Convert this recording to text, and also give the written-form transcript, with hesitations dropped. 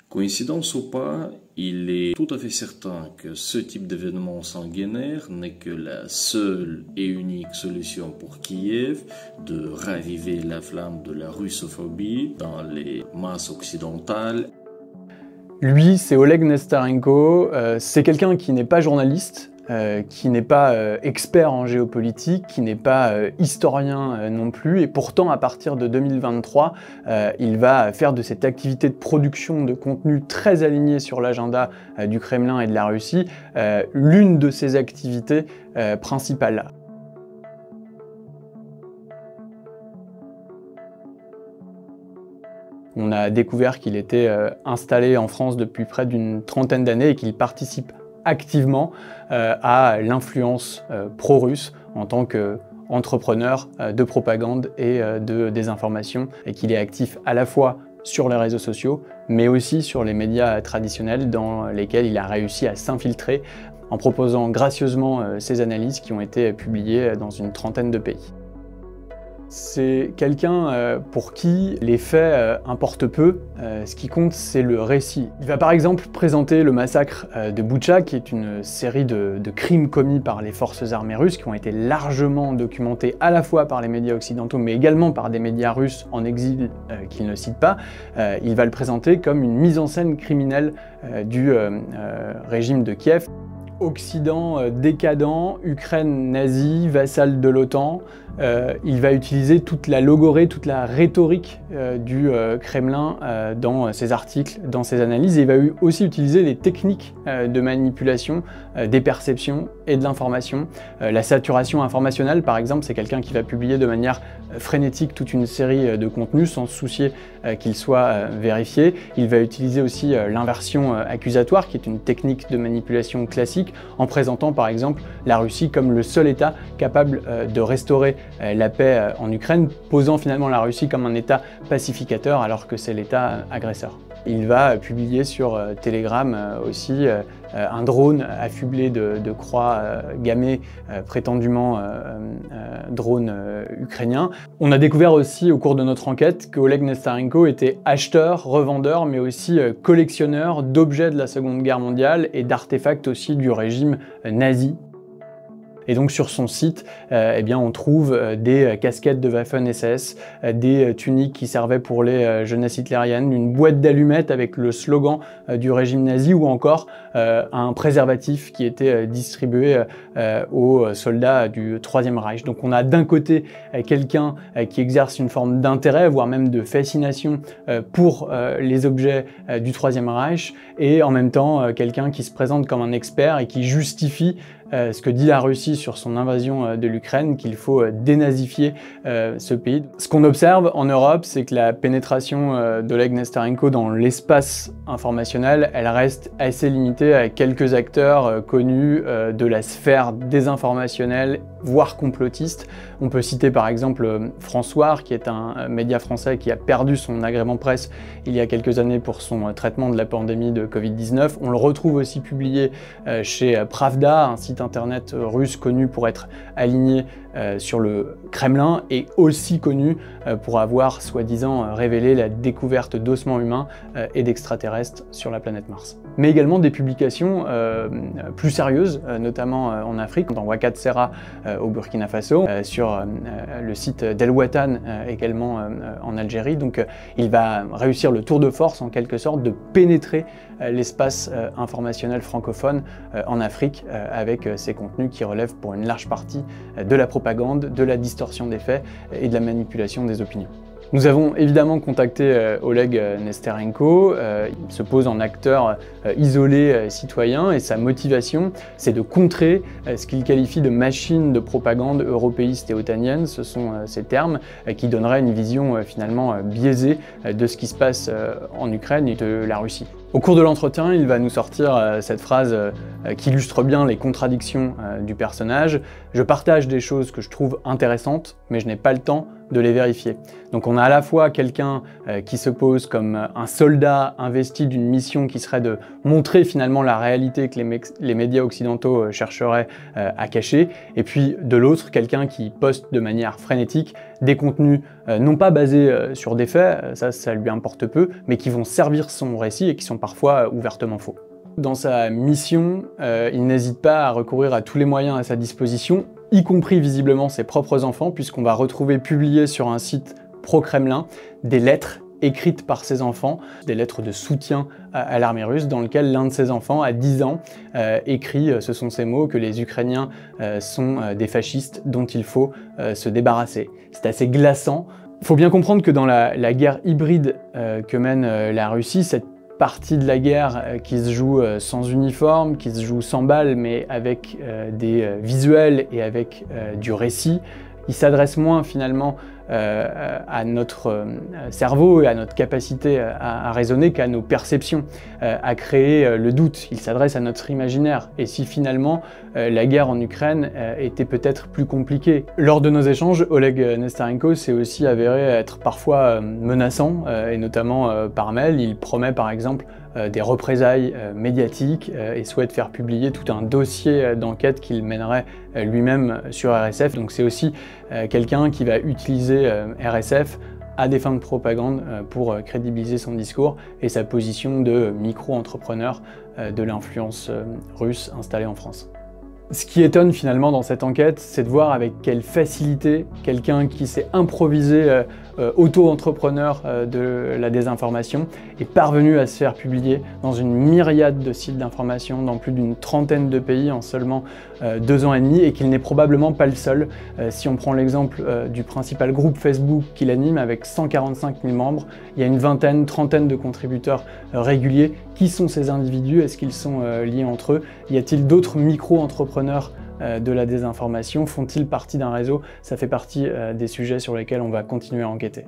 Coïncidence ou pas, il est tout à fait certain que ce type d'événement sanguinaire n'est que la seule et unique solution pour Kiev de raviver la flamme de la russophobie dans les masses occidentales. Lui, c'est Oleg Nestarenko, c'est quelqu'un qui n'est pas journaliste, qui n'est pas expert en géopolitique, qui n'est pas historien non plus, et pourtant à partir de 2023, il va faire de cette activité de production de contenu très alignée sur l'agenda du Kremlin et de la Russie, l'une de ses activités principales. On a découvert qu'il était installé en France depuis près d'une trentaine d'années et qu'il participe activement à l'influence pro-russe en tant qu'entrepreneur de propagande et de désinformation, et qu'il est actif à la fois sur les réseaux sociaux, mais aussi sur les médias traditionnels dans lesquels il a réussi à s'infiltrer en proposant gracieusement ses analyses qui ont été publiées dans une trentaine de pays. C'est quelqu'un pour qui les faits importent peu, ce qui compte c'est le récit. Il va par exemple présenter le massacre de Boutcha, qui est une série de crimes commis par les forces armées russes, qui ont été largement documentés à la fois par les médias occidentaux, mais également par des médias russes en exil qu'il ne cite pas. Il va le présenter comme une mise en scène criminelle du régime de Kiev. Occident décadent, Ukraine nazie, vassale de l'OTAN, il va utiliser toute la logorée, toute la rhétorique du Kremlin dans ses articles, dans ses analyses, et il va aussi utiliser les techniques de manipulation des perceptions et de l'information. La saturation informationnelle, par exemple, c'est quelqu'un qui va publier de manière frénétique toute une série de contenus sans se soucier qu'ils soient vérifiés. Il va utiliser aussi l'inversion accusatoire, qui est une technique de manipulation classique, en présentant par exemple la Russie comme le seul État capable de restaurer la paix en Ukraine, posant finalement la Russie comme un État pacificateur alors que c'est l'État agresseur. Il va publier sur Telegram aussi un drone affublé de croix gammées, prétendument drone ukrainien. On a découvert aussi au cours de notre enquête que Oleg Nestarenko était acheteur, revendeur, mais aussi collectionneur d'objets de la Seconde Guerre mondiale et d'artefacts aussi du régime nazi. Et donc sur son site, eh bien, on trouve des casquettes de Waffen-SS, des tuniques qui servaient pour les jeunesses hitlériennes, une boîte d'allumettes avec le slogan du régime nazi, ou encore un préservatif qui était distribué aux soldats du Troisième Reich. Donc on a d'un côté quelqu'un qui exerce une forme d'intérêt, voire même de fascination pour les objets du Troisième Reich, et en même temps quelqu'un qui se présente comme un expert et qui justifie ce que dit la Russie sur son invasion de l'Ukraine, qu'il faut dénazifier ce pays. Ce qu'on observe en Europe, c'est que la pénétration d'Oleg Nestarenko dans l'espace informationnel, elle reste assez limitée à quelques acteurs connus de la sphère désinformationnelle, voire complotiste. On peut citer par exemple François, qui est un média français qui a perdu son agrément presse il y a quelques années pour son traitement de la pandémie de Covid-19. On le retrouve aussi publié chez Pravda, un site internet russe connu pour être aligné sur le Kremlin, et aussi connu pour avoir soi-disant révélé la découverte d'ossements humains et d'extraterrestres sur la planète Mars. Mais également des publications plus sérieuses, notamment en Afrique, dans Ouakat Serra au Burkina Faso, sur le site d'El Watan également en Algérie. Donc il va réussir le tour de force en quelque sorte de pénétrer l'espace informationnel francophone en Afrique avec ces contenus qui relèvent pour une large partie de la propagande, de la distorsion des faits et de la manipulation des opinions. Nous avons évidemment contacté Oleg Nestarenko. Il se pose en acteur isolé citoyen, et sa motivation, c'est de contrer ce qu'il qualifie de machine de propagande européiste et otanienne. Ce sont ces termes qui donneraient une vision finalement biaisée de ce qui se passe en Ukraine et de la Russie. Au cours de l'entretien, il va nous sortir cette phrase qui illustre bien les contradictions du personnage. « Je partage des choses que je trouve intéressantes, mais je n'ai pas le temps de les vérifier. Donc on a à la fois quelqu'un qui se pose comme un soldat investi d'une mission qui serait de montrer finalement la réalité que les médias occidentaux chercheraient à cacher, et puis de l'autre, quelqu'un qui poste de manière frénétique des contenus non pas basés sur des faits, ça lui importe peu, mais qui vont servir son récit et qui sont parfois ouvertement faux. Dans sa mission, il n'hésite pas à recourir à tous les moyens à sa disposition, y compris visiblement ses propres enfants, puisqu'on va retrouver publiées sur un site pro-Kremlin des lettres écrites par ses enfants, des lettres de soutien à l'armée russe, dans lesquelles l'un de ses enfants, à 10 ans, écrit, ce sont ces mots, que les Ukrainiens sont des fascistes dont il faut se débarrasser. C'est assez glaçant. Il faut bien comprendre que dans la guerre hybride que mène la Russie, cette partie de la guerre qui se joue sans uniforme, qui se joue sans balles, mais avec des visuels et avec du récit, il s'adresse moins finalement à notre cerveau et à notre capacité à raisonner qu'à nos perceptions, à créer le doute. Il s'adresse à notre imaginaire. Et si finalement la guerre en Ukraine était peut-être plus compliquée. Lors de nos échanges, Oleg Nesterenko s'est aussi avéré être parfois menaçant, et notamment par mail. Il promet par exemple des représailles médiatiques et souhaite faire publier tout un dossier d'enquête qu'il mènerait lui-même sur RSF. Donc c'est aussi quelqu'un qui va utiliser RSF à des fins de propagande pour crédibiliser son discours et sa position de micro-entrepreneur de l'influence russe installée en France. Ce qui étonne finalement dans cette enquête, c'est de voir avec quelle facilité quelqu'un qui s'est improvisé auto-entrepreneur de la désinformation est parvenu à se faire publier dans une myriade de sites d'information dans plus d'une trentaine de pays en seulement 2 ans et demi, et qu'il n'est probablement pas le seul. Si on prend l'exemple du principal groupe Facebook qu'il anime avec 145 000 membres, il y a une vingtaine, trentaine de contributeurs réguliers. Qui sont ces individus? Est-ce qu'ils sont liés entre eux? Y a-t-il d'autres micro-entrepreneurs de la désinformation? Font-ils partie d'un réseau? Ça fait partie des sujets sur lesquels on va continuer à enquêter.